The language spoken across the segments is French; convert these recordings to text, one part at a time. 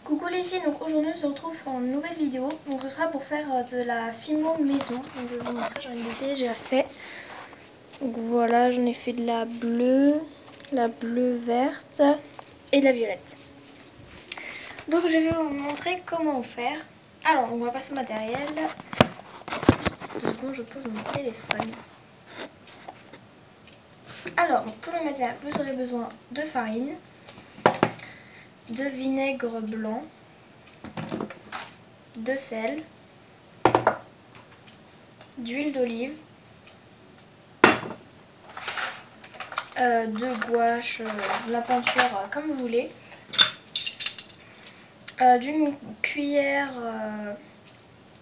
Coucou les filles, donc aujourd'hui on se retrouve pour une nouvelle vidéo. Donc ce sera pour faire de la fimo maison. Donc je vais vous montrer, j'en ai déjà fait. Donc voilà, j'en ai fait de la bleue verte et de la violette. Donc je vais vous montrer comment faire. Alors on va passer au matériel. 2 secondes, je pose mon téléphone. Alors donc pour le matériel, vous aurez besoin de farine, de vinaigre blanc, de sel, d'huile d'olive, de gouache, de la peinture comme vous voulez, d'une cuillère,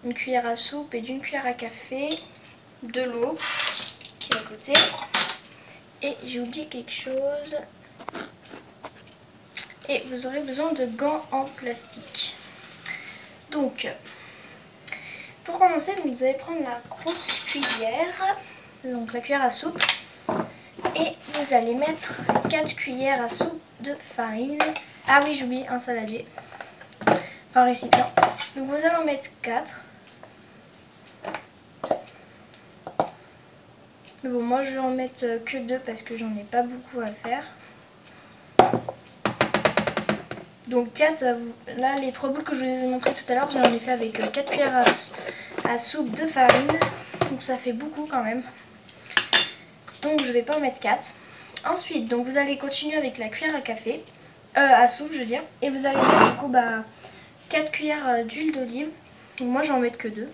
une cuillère à soupe et d'une cuillère à café, de l'eau qui est à côté. Et j'ai oublié quelque chose. Et vous aurez besoin de gants en plastique. Donc, pour commencer, vous allez prendre la grosse cuillère, donc la cuillère à soupe, et vous allez mettre 4 cuillères à soupe de farine. Ah oui, j'oublie un saladier, enfin un récipient. Donc vous allez en mettre 4. Mais bon, moi je vais en mettre que 2 parce que j'en ai pas beaucoup à faire. Donc 4, là les 3 boules que je vous ai montré tout à l'heure, j'en ai fait avec 4 cuillères à soupe de farine. Donc ça fait beaucoup quand même. Donc je vais pas en mettre 4. Ensuite, donc vous allez continuer avec la cuillère à café, à soupe je veux dire. Et vous allez mettre du coup 4 cuillères d'huile d'olive. Donc moi je vais en mettre que 2.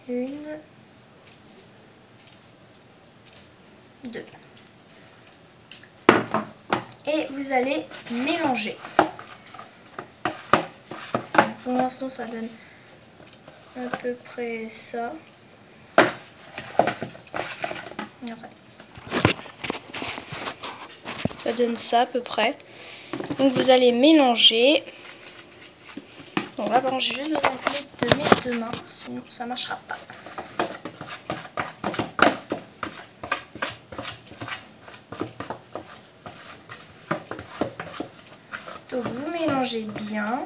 Une, 2. Et vous allez mélanger. Pour l'instant ça donne à peu près ça. Ça donne ça à peu près. Donc vous allez mélanger. Donc là par contre j'ai juste besoin de mes 2 mains, sinon ça ne marchera pas. Donc vous mélangez bien.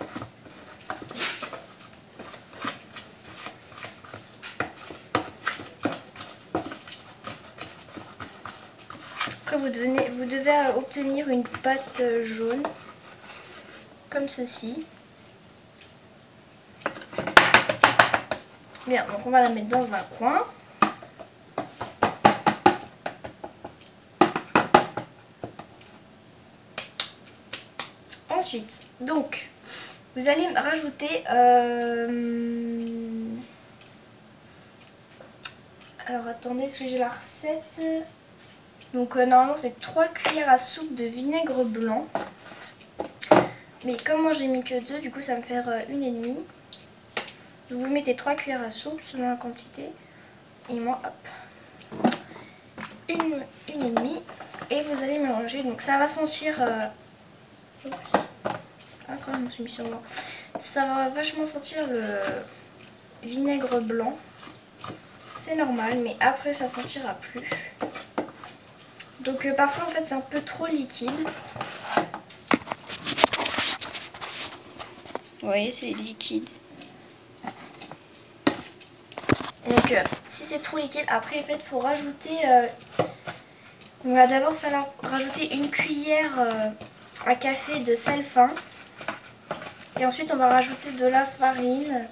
Après vous devez obtenir une pâte jaune, comme ceci. Bien, donc on va la mettre dans un coin. Ensuite, donc, vous allez rajouter... Alors attendez, est-ce que j'ai la recette? Donc normalement c'est 3 cuillères à soupe de vinaigre blanc. Mais comme moi j'ai mis que 2, du coup ça va me faire 1,5. Donc vous mettez 3 cuillères à soupe selon la quantité. Et moi hop, 1,5. Et vous allez mélanger. Donc ça va sentir... Oups. Ah quand même je me suis mis sur moi. Ça va vachement sentir le vinaigre blanc. C'est normal, mais après ça sentira plus. Donc parfois en fait c'est un peu trop liquide. Vous voyez, c'est liquide. Donc si c'est trop liquide, après en fait il faut rajouter... on va d'abord falloir rajouter une cuillère à café de sel fin. Et ensuite on va rajouter de la farine,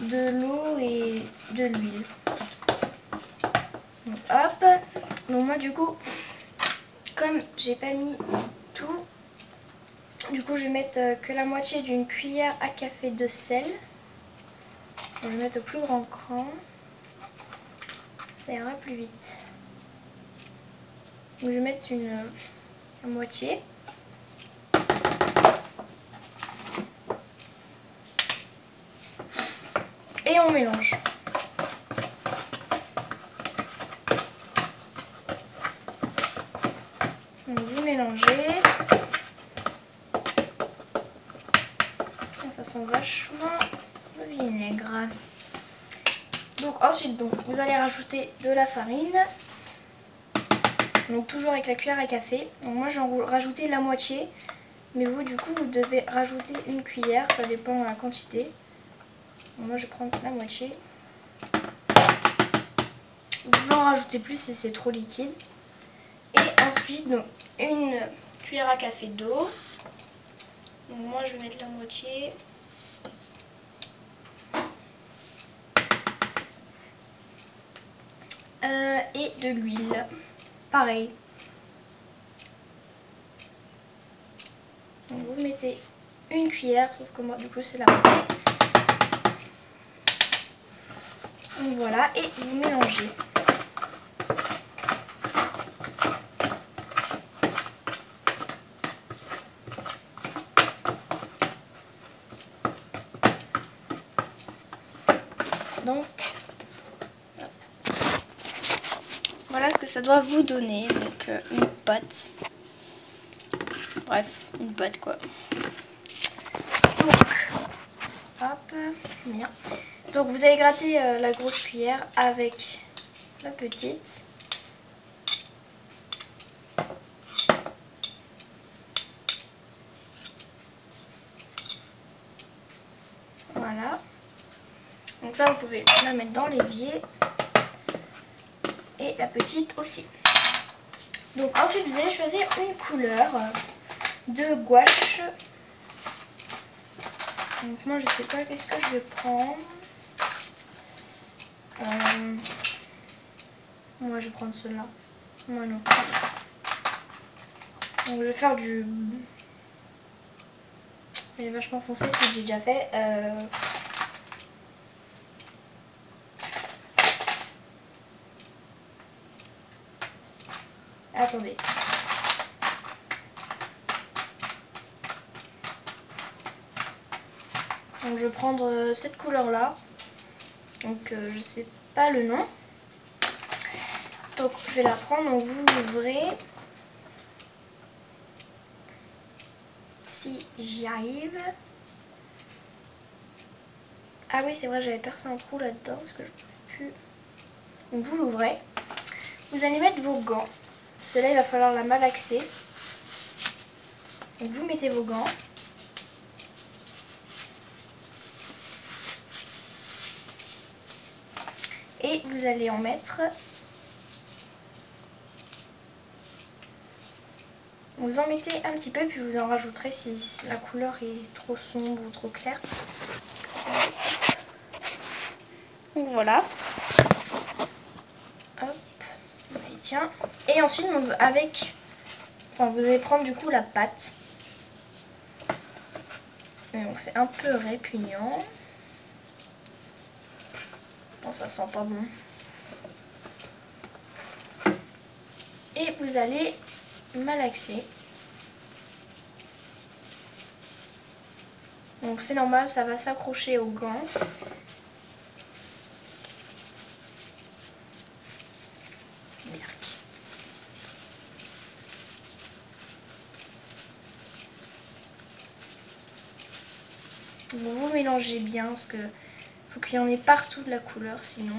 de l'eau et de l'huile. Donc hop. Donc moi du coup, comme j'ai pas mis tout, du coup je vais mettre que la moitié d'une cuillère à café de sel. Je vais mettre au plus grand cran. Ça ira plus vite. Donc je vais mettre la moitié. Et on mélange. Donc vous mélangez. Ça sent vachement le vinaigre. Donc ensuite vous allez rajouter de la farine. Donc toujours avec la cuillère à café. Donc moi j'en rajoutais la moitié. Mais vous du coup vous devez rajouter une cuillère. Ça dépend de la quantité. Donc moi je prends la moitié. Vous pouvez en rajouter plus si c'est trop liquide. Et ensuite donc, une cuillère à café d'eau. Donc moi je vais mettre la moitié. Et de l'huile. Pareil. Donc vous mettez une cuillère, sauf que moi du coup c'est la moitié. Donc voilà, et vous mélangez. Donc voilà ce que ça doit vous donner. Donc une pâte. Bref, une pâte quoi. Donc, hop, bien. Donc vous allez gratter la grosse cuillère avec la petite. Voilà. Donc ça vous pouvez la mettre dans l'évier. Et la petite aussi. Donc ensuite vous allez choisir une couleur de gouache. Donc moi je sais pas qu'est-ce que je vais prendre. Moi je vais prendre celle-là. Moi non. Donc je vais faire du... Il est vachement foncé celui que j'ai déjà fait. Attendez. Donc je vais prendre cette couleur là. Donc je sais pas le nom. Donc je vais la prendre. Donc vous l'ouvrez. Si j'y arrive. Ah oui c'est vrai j'avais percé un trou là-dedans parce que je ne pouvais plus. Donc vous l'ouvrez. Vous allez mettre vos gants. Celle-là il va falloir la malaxer. Donc vous mettez vos gants. Et vous allez en mettre. Vous en mettez un petit peu puis vous en rajouterez si la couleur est trop sombre ou trop claire. Donc voilà. Hop, on y tient. Et ensuite avec, vous allez prendre du coup la pâte. Et donc c'est un peu répugnant. Bon, ça sent pas bon. Et vous allez malaxer. Donc c'est normal, ça va s'accrocher aux gants. Vous mélangez bien parce que faut qu'il y en ait partout de la couleur, sinon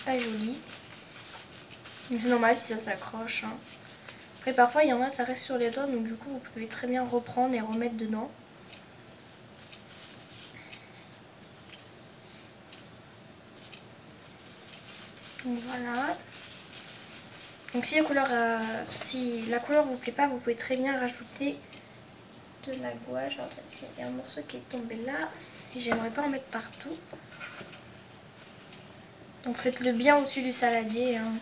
pas joli. C'est normal si ça s'accroche. Hein. Après parfois il y en a ça reste sur les doigts donc du coup vous pouvez très bien reprendre et remettre dedans. Donc voilà. Donc si la couleur vous plaît pas, vous pouvez très bien rajouter de la gouache. Alors, il y a un morceau qui est tombé là et j'aimerais pas en mettre partout. Donc faites-le bien au-dessus du saladier. Hein.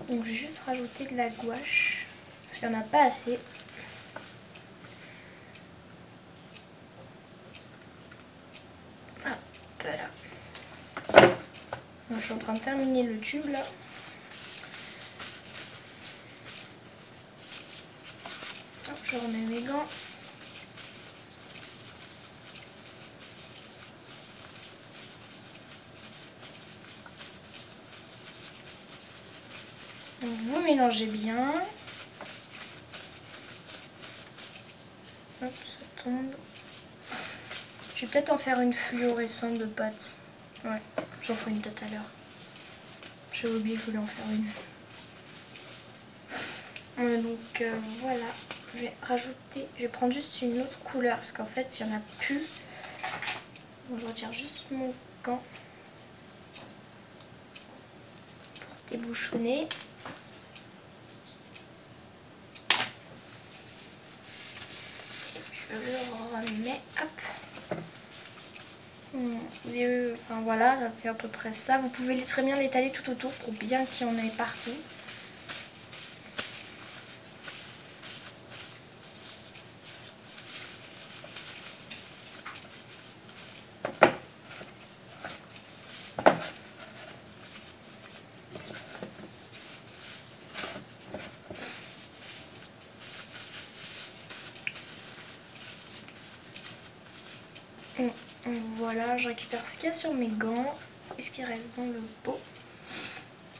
Donc je vais juste rajouter de la gouache parce qu'il n'y en a pas assez. Hop là. Donc, je suis en train de terminer le tube là. Hop, je remets mes gants. Donc vous mélangez bien. Hop, ça tombe. Je vais peut-être en faire une fluorescente de pâte. Ouais, j'en ferai une tout à l'heure. J'ai oublié, je voulais en faire une. Donc voilà, je vais prendre juste une autre couleur parce qu'en fait il n'y en a plus. Donc je retire juste mon gant pour débouchonner. Et puis je le remets, hop. Enfin voilà, ça fait à peu près ça. Vous pouvez très bien l'étaler tout autour pour bien qu'il y en ait partout. Voilà, je récupère ce qu'il y a sur mes gants et ce qui reste dans le pot.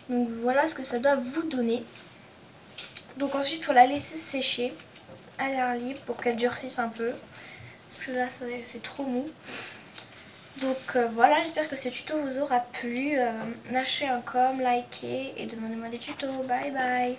Donc voilà ce que ça doit vous donner. Donc ensuite il faut la laisser sécher à l'air libre pour qu'elle durcisse un peu. Parce que là c'est trop mou. Donc voilà, j'espère que ce tuto vous aura plu. Lâchez un com, likez et demandez-moi des tutos. Bye bye.